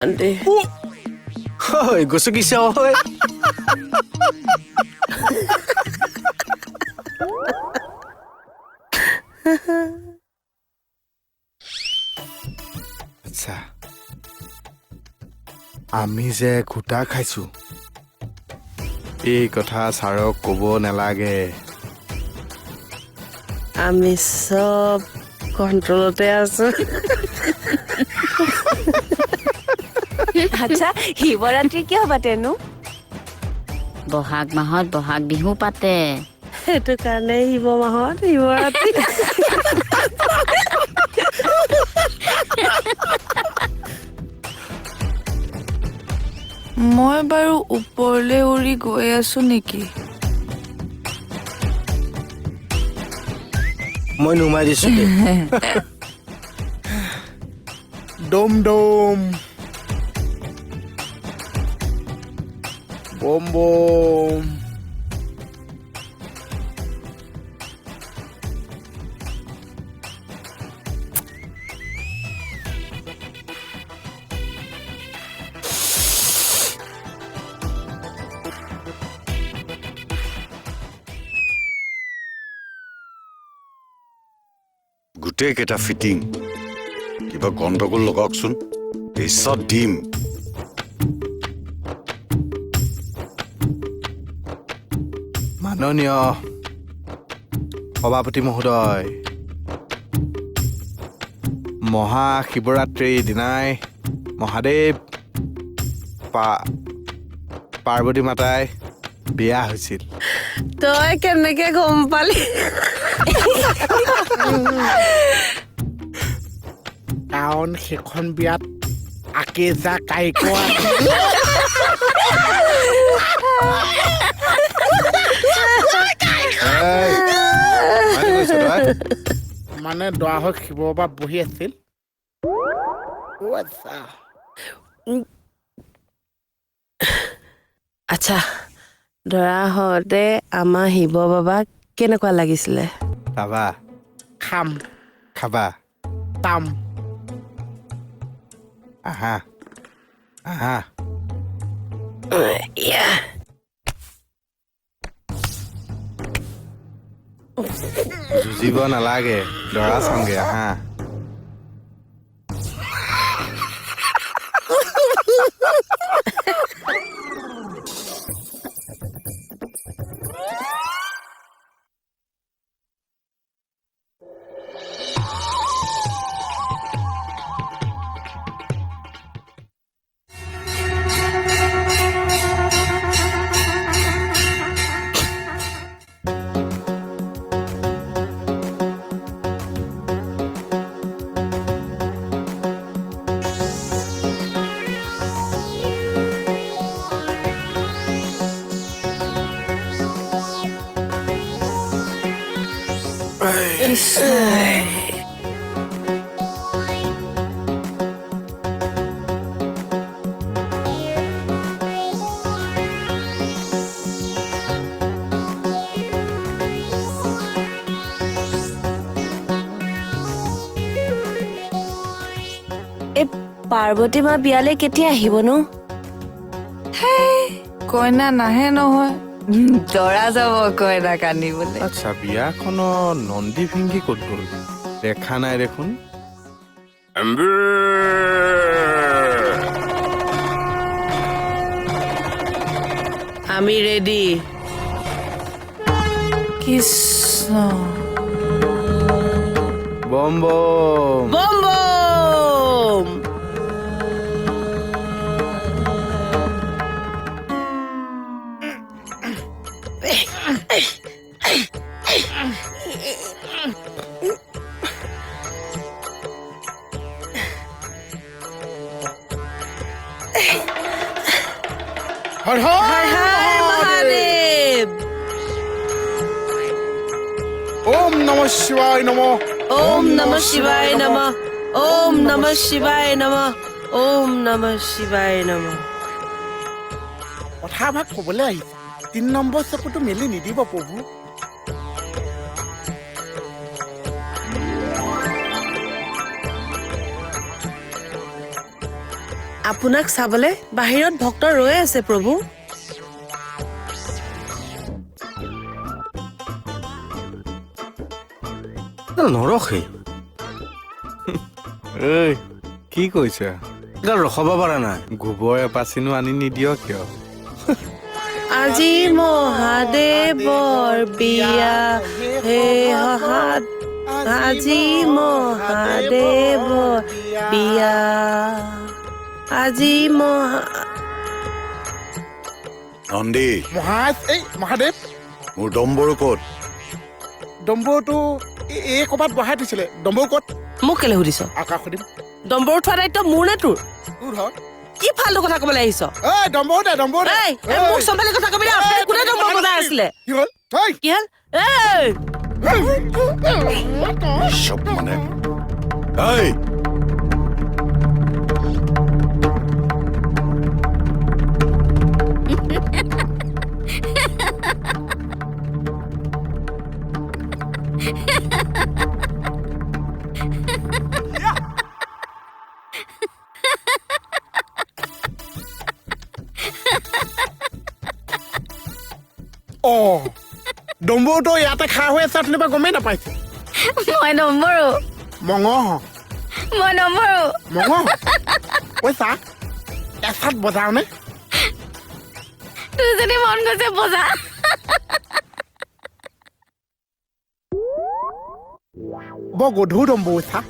Aunty ঐ গছকিছে ঐ আচ্ছা আমি যে ঘোটা খাইছো এই কথা ছাৰক ক'ব নালাগে আমি সব কন্ট্ৰোলতে আছো আচ্ছা শিৱৰাত্ৰি কিয় পাতেনো বহাগ মাহত বহাগ বিহু পাতে সেইটো কাৰণে শিৱ মাহত শিৱৰাত্ৰি মই বাৰু ওপৰলৈ উৰি গৈ আছো নেকি মই নুমাই দিছো ডম ডম বম বম গোটেই কেইটা ফিটিং কিবা গণ্ডগোল লগাওকচোন পিছত দিম মাননীয় সভাপতি মহোদয় মহাশিৱৰাত্ৰিৰ দিনাই মহাদেৱ পাৰ্বতী মাতাই বিয়া হৈছিল তই কেনেকে গম পালি কাৰণ সেইখন বিয়াত আকেজা কাইকোৱা মানে দৰা হৈ শিৱ বাবা বহি আছিল আচ্ছা ধৰা হওঁতে আমাৰ শিৱ বাবাক কেনেকুৱা লাগিছিলে খাবা খাম খাবা তাম আহা আহা যুঁজিব নালাগে দৰা চাওঁগে আহা এই পাৰ্বতী মা বিয়ালে কেতিয়া আহিবনো কইনা নাহে নহয় দৰা যাব কইনাক আনিবলৈ আচ্ছা বিয়াখনৰ নন্দী ভিংগি ক'ত গ'ল দেখা নাই দেখোন আমি ৰেডি কৃষ্ণ বম বম বম বম হৰ হৰ মহাদেৱ ওম নমঃ শিৱায় নমঃ ওম নমঃ শিৱায় নমঃ ওম নমঃ শিৱায় নমঃ ওম নমঃ শিৱায় নমঃ কথাভাগ ক'বলৈ আহিছে 3 নম্বৰ চকুটো মেলি নিদিব প্ৰভু আপোনাক চাবলে বাহিৰত ভক্ত ৰৈ আছে প্ৰভু। নৰখেই ঐ কি কৈছা ৰখাব পৰা নাই গোবৰ এপাচিনো আনি নিদিয় কিয় আজি মহাদেৱৰ বিয়া হে হাত আজি মহাদেৱৰ বিয়া আজি নন্দী মহাদেৱ মোৰ ডম্বৰু ক'ত ডম্বৰুটো এই ক'ৰবাত বহাই থৈছিলে ডম্বৰু ক'ত মোক কেলে সুধিছ আকাশ সুধিম ডম্বৰু থোৱা দায়িত্ব মোৰ নে তোৰ তোৰ হয় কি ফাল্টু কথা ক'বলৈ আহিছ ডম্বৰু দে এই মোক চম্ভালি কথা ক'বি কোনে ডম্বৰ বজাই আছিলে কি হ'ল কি হ'ল এই চব মানে এই ডম্বৰুটো ইয়াতে খাৰ হৈ আছে আপুনি গমেই নাপাইছে মই নমৰো মঙহ মই নমৰো মঙহ ঐ চা এচাত বজাও নে তোৰ যদি মন গৈছে বজা বৰ গধুৰ ডম্বৰু চা